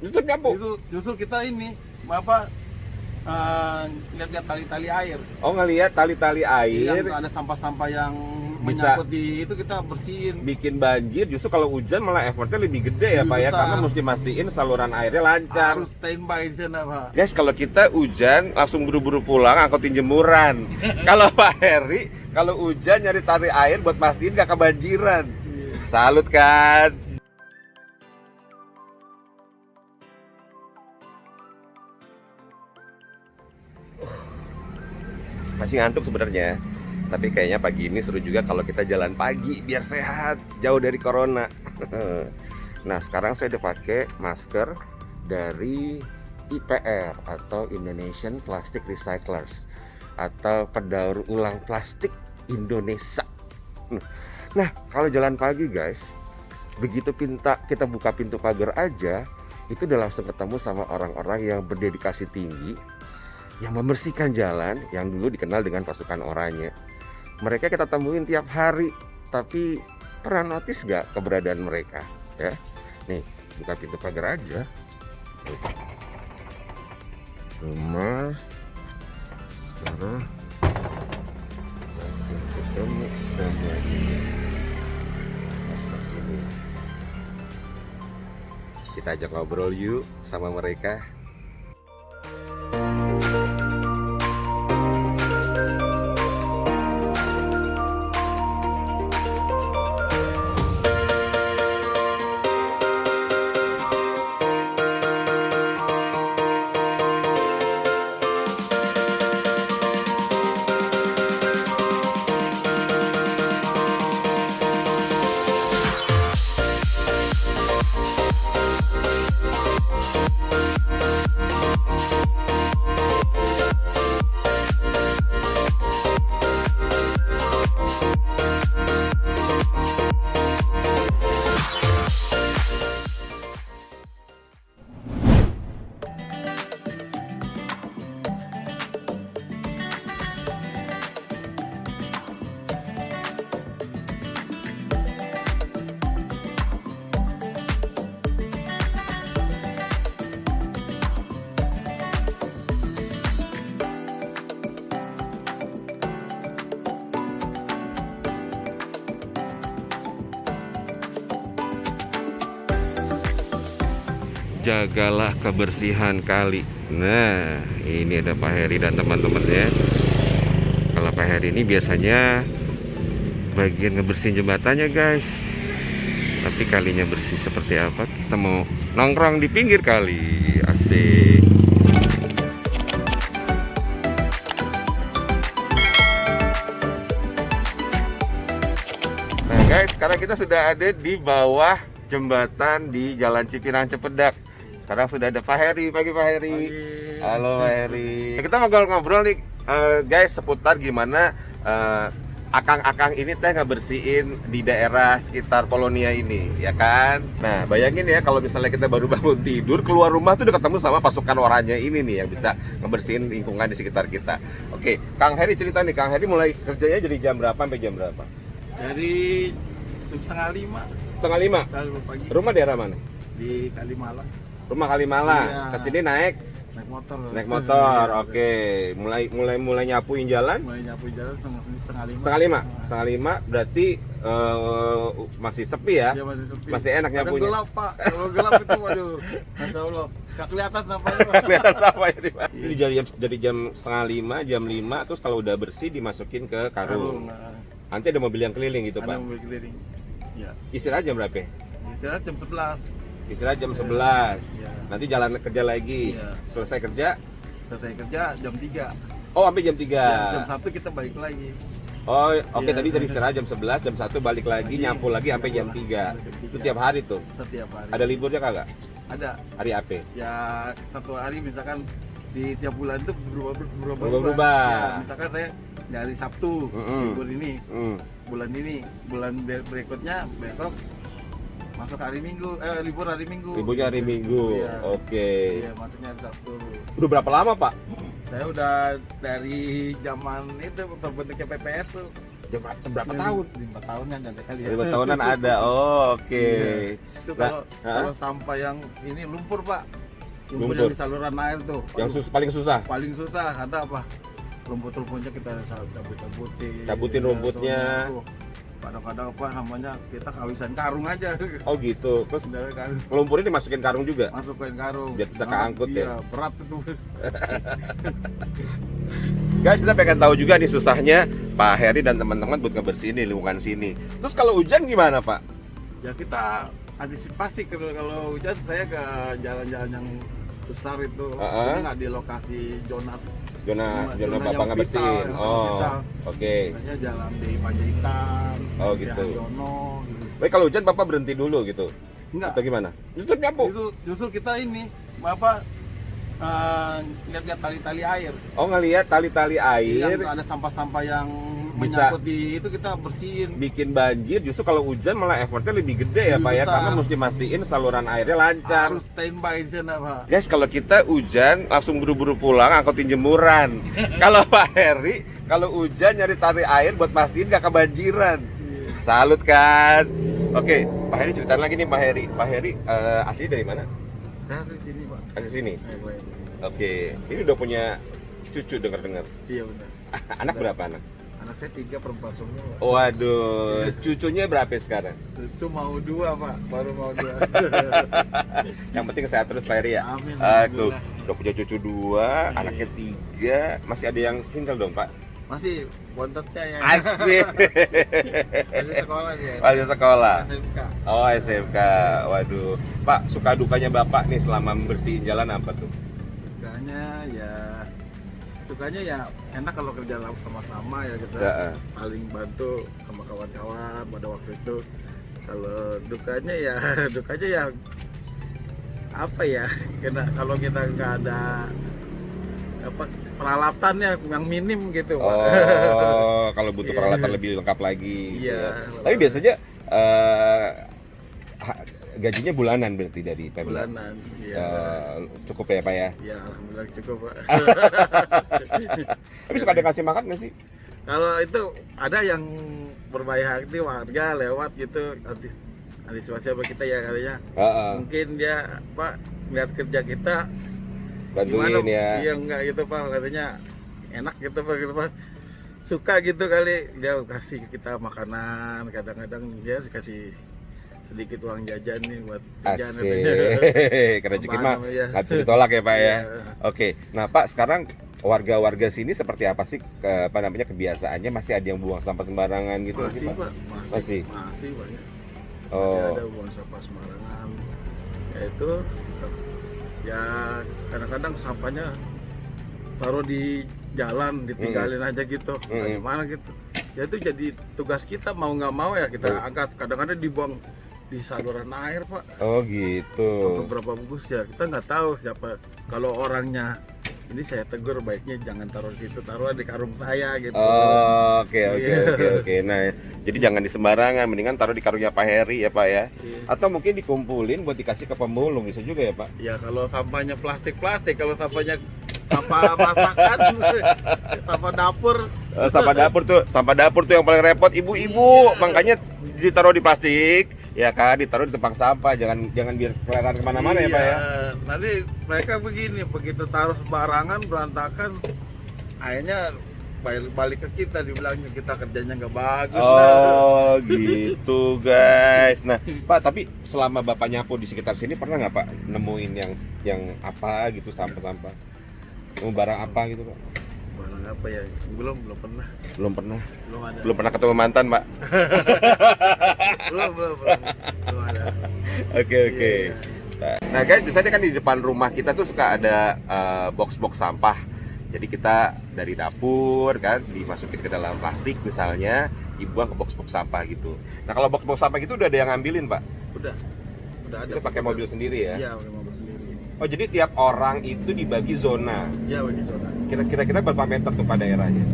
Justru nyapu. Itu justru kita ini apa lihat-lihat tali-tali air. Oh, ngelihat tali-tali air. Yang ada sampah-sampah yang Bisa menyangkut di itu kita bersihin. bikin banjir. Justru kalau hujan malah effortnya lebih gede ya Lebih Pak ya, besar. karena mesti mastiin saluran airnya lancar. Harus standby di sana, Pak. Guys, kalau kita hujan langsung buru-buru pulang angkutin jemuran. Kalau Pak Heri, kalau hujan nyari tali air buat mastiin gak kebanjiran. Salut kan? Masih ngantuk sebenarnya, tapi kayaknya pagi ini seru juga kalau kita jalan pagi biar sehat, jauh dari corona. Nah, sekarang saya udah pakai masker dari IPR atau Indonesian Plastic Recyclers atau pendaur ulang plastik Indonesia. Nah, kalau jalan pagi guys, begitu kita buka pintu pagar aja, itu udah langsung ketemu sama orang-orang yang berdedikasi tinggi, yang membersihkan jalan, yang dulu dikenal dengan pasukan oranye. Mereka kita temuin tiap hari, tapi pernah notice gak keberadaan mereka? Ya, nih buka pintu pagar aja. Rumah sekarang langsung ketemu sama ini. Mas ini. Kita ajak ngobrol yuk sama mereka. Jagalah kebersihan kali. Nah, ini ada Pak Heri dan teman-temannya. Kalau Pak Heri ini biasanya bagian ngebersihin jembatannya guys, tapi kalinya bersih seperti apa, kita mau nongkrong di pinggir kali. Asik. Nah guys, sekarang kita sudah ada di bawah jembatan di Jalan Cipinang Cipedak. Sekarang sudah ada Pak Heri. Pagi Pak Heri. Pagi. Halo Pak Heri. Kita ngobrol-ngobrol nih guys seputar gimana akang-akang ini teh ngebersihin di daerah sekitar Polonia ini, ya kan? Nah, bayangin ya kalau misalnya kita baru bangun tidur, keluar rumah tuh udah ketemu sama pasukan oranye ini nih yang bisa ngebersihin lingkungan di sekitar kita. Oke, Kang Heri cerita nih, Kang Heri mulai kerjanya dari jam berapa sampai jam berapa? Dari jam setengah 5 5:30. pagi. Rumah daerah mana? Di Kalimalang. Rumah Kalimalang. Iya. Kesini naik Naik motor. Oke. Mulai nyapuin jalan. Mulai nyapu jalan setengah 5. Setengah lima berarti masih sepi ya? Dia masih sepi. Masih enak Kadang nyapunya. gelap, Pak. Kalau gelap itu waduh, Masya Allah. Gak kelihatan sampahnya, Pak. Kelihatan sama ini Pak. Ini dari jam setengah 5, jam 5, terus kalau udah bersih dimasukin ke karung. Nanti ada mobil yang keliling gitu Ada Pak. mobil keliling. Ya. Istirahat jam berapa? Istirahat jam 11. Istirahat jam 11. Iya. Nanti jalan kerja lagi. Iya. Selesai kerja. Selesai kerja jam 3. Oh, sampai jam 3. Jam 1 kita balik lagi. Oh, oke. Iya. Tadi istirahat jam 11, jam 1 balik lagi, nyapu lagi sampai jam 3. Itu tiap hari tuh. Setiap hari. Ada liburnya kagak? Ada. Hari apa? Ya satu hari misalkan di tiap bulan itu berubah. Berubah. Ya, misalkan saya dari Sabtu libur ini, Hmm. bulan berikutnya besok masuk hari Minggu, libur hari Minggu. Liburnya hari Minggu. Iya. Oke. Iya, masuknya hari Sabtu. Udah berapa lama, Pak? Saya udah dari zaman itu terbentuknya PPS tuh. berapa tahun? 5 tahunan ada kali ya. 5 tahunan ada. Oh, oke. Iya. Itu Nah, kalau sampah yang ini lumpur Pak, lumpur Lumpur. yang di saluran air tuh. Yang paling susah. Paling susah ada apa? Rumput-rumputnya kita cabutin. Cabutin rumputnya. Tuh. Kadang-kadang apa namanya kita kehabisan karung aja. Oh gitu. Terus Sebenarnya karung lumpurnya dimasukin karung juga. masukin karung. Biar bisa Karena keangkut iya, ya? berat itu. Guys, kita pengen tahu juga nih susahnya Pak Heri dan teman-teman buat ngebersihin nih lingkungan sini. Terus kalau hujan gimana, Pak? Ya kita antisipasi kalau hujan saya ke jalan-jalan yang besar itu. Ini nggak di lokasi zona Zona Zona Bapak yang ngebersihin. vital, yang Oh, vital. oke. Misalnya jalan di Panjaitan, Oh, di gitu. Haryono, gitu. Baik, kalau hujan Bapak berhenti dulu gitu. Enggak, Atau gimana? Justru nyapu. justru kita ini Bapak lihat-lihat tali-tali air. Oh, ngelihat tali-tali air Yang ada sampah-sampah yang Bisa. menyangkut di itu kita bersihin. bikin banjir. Justru kalau hujan malah effortnya lebih gede ya, Lebih Pak ya, besar. karena mesti mastiin saluran airnya lancar. Harus standby di sana, Pak. Guys, kalau kita hujan langsung buru-buru pulang angkutin jemuran. Kalau Pak Heri, kalau hujan nyari tali air buat mastiin gak kebanjiran. Salut kan? Oke, Pak Heri ceritain lagi nih Pak Heri. Pak Heri asli dari mana? Saya di sini, Pak. Asli sini. Baik. Oke, ini udah punya cucu dengar-dengar. Iya benar. Anak berapa anak? Anak saya 3 perempuan semua, Pak. Waduh, cucunya berapa sekarang? Itu mau 2, Pak. Baru mau 2. Yang penting sehat terus Pak Heri ya. Amin. Tuh, Alhamdulillah. udah punya cucu 2, anaknya 3, masih ada yang single dong Pak? Masih bontetnya ya. Asik. Masih sekolah dia. Masih sekolah. SMK. Oh SMK. Waduh. Pak, suka dukanya Bapak nih selama membersihin jalan apa tuh? Sukanya ya enak kalau kerja sama-sama ya kita Ya, saling bantu sama kawan-kawan pada waktu itu. Kalau dukanya ya apa ya? Karena kalau kita nggak ada apa peralatannya yang minim gitu, Pak. Oh, kalau butuh Iya. peralatan lebih lengkap lagi. gitu Iya. ya. Tapi biasanya gajinya bulanan berarti dari Pemda. Bulanan. Iya. Cukup ya Pak ya. Ya alhamdulillah cukup, Pak. Tapi suka ada kasih makan nggak sih? Kalau itu ada yang berbaik hati warga lewat gitu antisipasi sama kita ya katanya. Mungkin dia Pak lihat kerja kita Bantuin ya. Iya enggak gitu Pak katanya enak gitu Pak gitu Pak. Suka gitu kali dia kasih kita makanan kadang-kadang dia kasih sedikit uang jajan nih buat jajan Asik. Karena rezeki mah nggak bisa ditolak ya Pak ya. Iya. Oke. Nah Pak, sekarang warga-warga sini seperti apa sih kebiasaannya? Masih ada yang buang sampah sembarangan gitu Masih sih, Pak? Pak, Masih? masih banyak. Oh. Masih ada buang sampah sembarangan. Ya itu ya kadang-kadang sampahnya taruh di jalan ditinggalin aja gitu. Nah, gimana gitu. Ya itu jadi tugas kita mau nggak mau ya kita angkat. Kadang-kadang dibuang di saluran air Pak. Oh gitu. Beberapa bungkus ya kita nggak tahu siapa. Kalau orangnya ini saya tegur baiknya jangan taruh di situ, taruh di karung saya gitu. Oh, oke. Iya. Nah, jadi jangan di sembarangan, mendingan taruh di karungnya Pak Heri ya Pak ya. Iya. Atau mungkin dikumpulin buat dikasih ke pemulung, bisa juga ya Pak. Ya kalau sampahnya plastik, kalau sampahnya sampah masakan, sampah dapur. Sampah dapur tuh yang paling repot ibu-ibu, makanya ditaruh di plastik, ya kan, ditaruh di tempat sampah, jangan biar kelihatan kemana-mana ya Pak ya. Nanti mereka begini, begitu taruh sembarangan berantakan, akhirnya balik ke kita dibilangnya kita kerjanya nggak bagus. Oh gitu guys. Nah Pak, tapi selama Bapak nyapu di sekitar sini pernah nggak Pak nemuin yang apa gitu sampah-sampah? Nemu barang apa gitu Pak? Barang apa ya? Belum pernah. Belum pernah. Belum ada. Belum pernah ketemu mantan Pak. belum ada. Oke. Iya. Nah guys, biasanya kan di depan rumah kita tuh suka ada box-box sampah. Jadi kita dari dapur kan dimasukin ke dalam plastik misalnya, dibuang ke box-box sampah gitu. Nah kalau box-box sampah gitu udah ada yang ngambilin Pak? Udah ada. Itu pakai mobil sendiri ya? Iya, pakai mobil sendiri. Oh jadi tiap orang itu dibagi zona. Iya, bagi zona. Kira-kira berapa meter tuh pada daerahnya?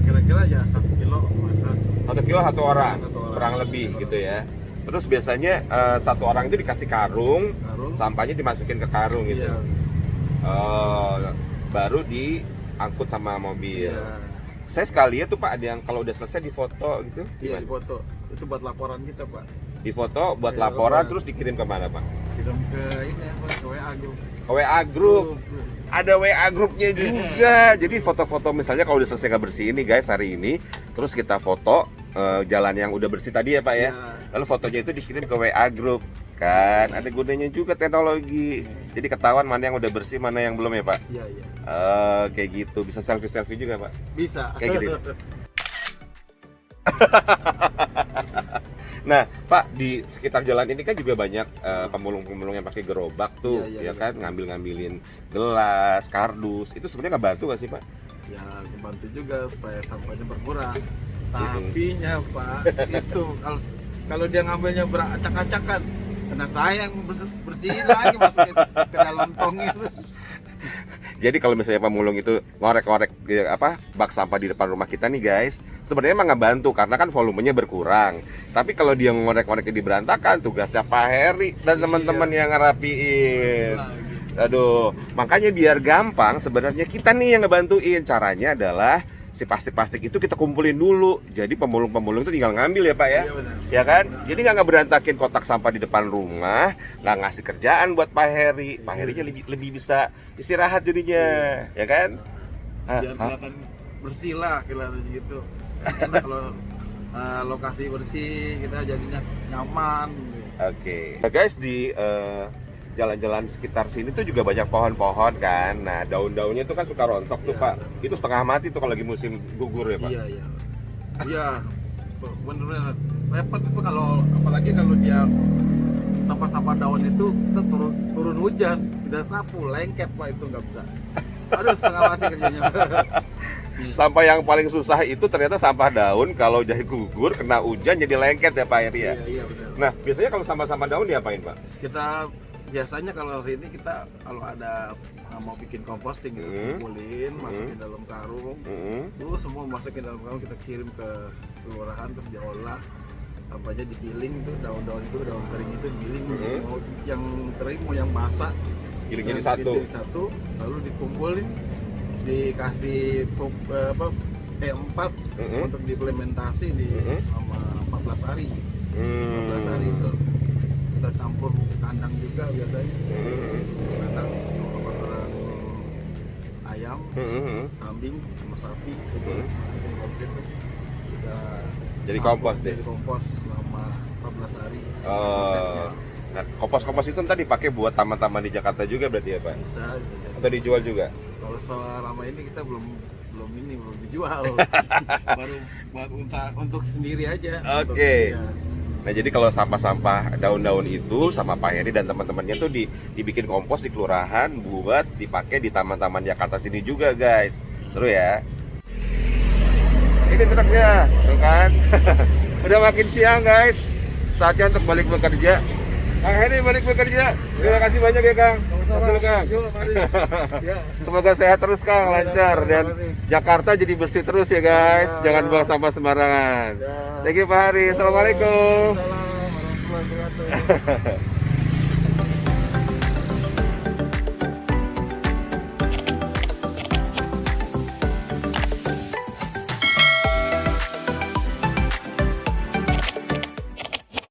Kira-kira ya 1 kilo masa. 1 kilo satu orang, Satu orang. kurang lebih gitu ya. Terus biasanya satu orang itu dikasih karung, sampahnya dimasukin ke karung gitu. Iya. Baru diangkut sama mobil. Iya. Saya sekali ya tuh Pak, ada yang kalau udah selesai difoto gitu. Iya, Gimana? di foto. Itu buat laporan kita, Pak. Difoto buat Iya, laporan laporan. terus dikirim kemana Pak? Kirim ke ini apa? Ke WA group. WA group. Ada WA grupnya juga. Jadi foto-foto misalnya kalau udah selesai ngebersihin nih guys hari ini, terus kita foto jalan yang udah bersih tadi ya Pak ya. Ya. Lalu fotonya itu dikirim ke WA group. Kan ada gunanya juga teknologi. Jadi ketahuan mana yang udah bersih, mana yang belum ya Pak. Iya, iya. Kayak gitu. Bisa selfie-selfie juga Pak. Bisa. Kayak gitu. Nah, Pak, di sekitar jalan ini kan juga banyak pemulung-pemulung yang pakai gerobak tuh, Iya, iya, ya kan, ngambil-ngambilin gelas, kardus. Itu sebenarnya nggak bantu nggak sih, Pak? Ya, kebantu juga supaya sampahnya berkurang. Tapinya, Pak, itu kalau dia ngambilnya beracak-acakan, kena saya yang bersihin lagi masukin ke dalam tong itu. Jadi kalau misalnya pemulung itu ngorek-ngorek bak sampah di depan rumah kita nih guys, sebenarnya emang nggak bantu karena kan volumenya berkurang. Tapi kalau dia ngorek-ngoreknya di berantakan, tugasnya Pak Heri dan teman-teman yang ngerapiin. Aduh, makanya biar gampang sebenarnya kita nih yang ngebantuin. Caranya adalah si plastik-plastik itu kita kumpulin dulu. Jadi pemulung-pemulung itu tinggal ngambil ya Pak ya. Iya, benar. Ya kan? Jadi nggak berantakin kotak sampah di depan rumah, nggak ngasih kerjaan buat Pak Heri. Pak Herinya lebih bisa istirahat jadinya, ya kan? Biar kelihatan bersih lah, kelihatan gitu. Enak kalau lokasi bersih, kita jadinya nyaman. Oke. Nah, guys, di jalan-jalan sekitar sini tuh juga banyak pohon-pohon kan. Nah, daun-daunnya tuh kan suka rontok tuh Iya. Pak. Itu setengah mati tuh kalau lagi musim gugur ya Pak. Iya, iya. Iya, bener-bener repot itu kalau apalagi kalau dia sampah-sampah daun itu kita turun hujan, tidak sapu, lengket Pak, itu nggak bisa. Aduh, setengah mati kerjanya. Sampah yang paling susah itu ternyata sampah daun. Kalau jadi gugur kena hujan jadi lengket ya Pak Heri ya. Iya, iya benar. Nah, biasanya kalau sampah-sampah daun diapain Pak? Kita biasanya kalau sini kita kalau ada mau bikin composting gitu, kumpulin, masukin dalam karung, terus semua masukin dalam karung, kita kirim ke kelurahan terus diolah, sampahnya digiling tuh, daun-daun itu, daun kering itu digiling, mau yang kering mau yang basah, Giling jadi yang satu. lalu dikumpulin, dikasih P4 untuk diimplementasi di selama 14 hari. 14 hari itu kita campur kandang juga biasanya, kandang kotoran ayam, kambing sama sapi, itu kita Jadi campur, kompos deh. jadi kompos selama 14 hari. Nah, kompos-kompos itu ntar dipakai buat taman-taman di Jakarta juga berarti ya Pak? Bisa gitu. Atau dijual juga? Kalau selama ini kita belum dijual, baru buat untuk sendiri aja. Oke. Untuk, ya. Nah, jadi kalau sampah-sampah daun-daun itu sama Pak Heri dan teman-temannya tuh dibikin kompos di kelurahan buat dipakai di taman-taman Jakarta sini juga guys. Seru ya. Ini truknya, tuh kan. Udah makin siang guys. Saatnya untuk balik bekerja. Kang Heri balik bekerja. Terima kasih banyak ya Kang. Betul, Kang. Yuk, mari. Ya. Semoga sehat terus Kang, lancar dan Jakarta jadi bersih terus ya guys. Jangan buang sampah sembarangan. Ya. Thank you Pak Hari. Assalamualaikum. Waalaikumsalam warahmatullahi wabarakatuh.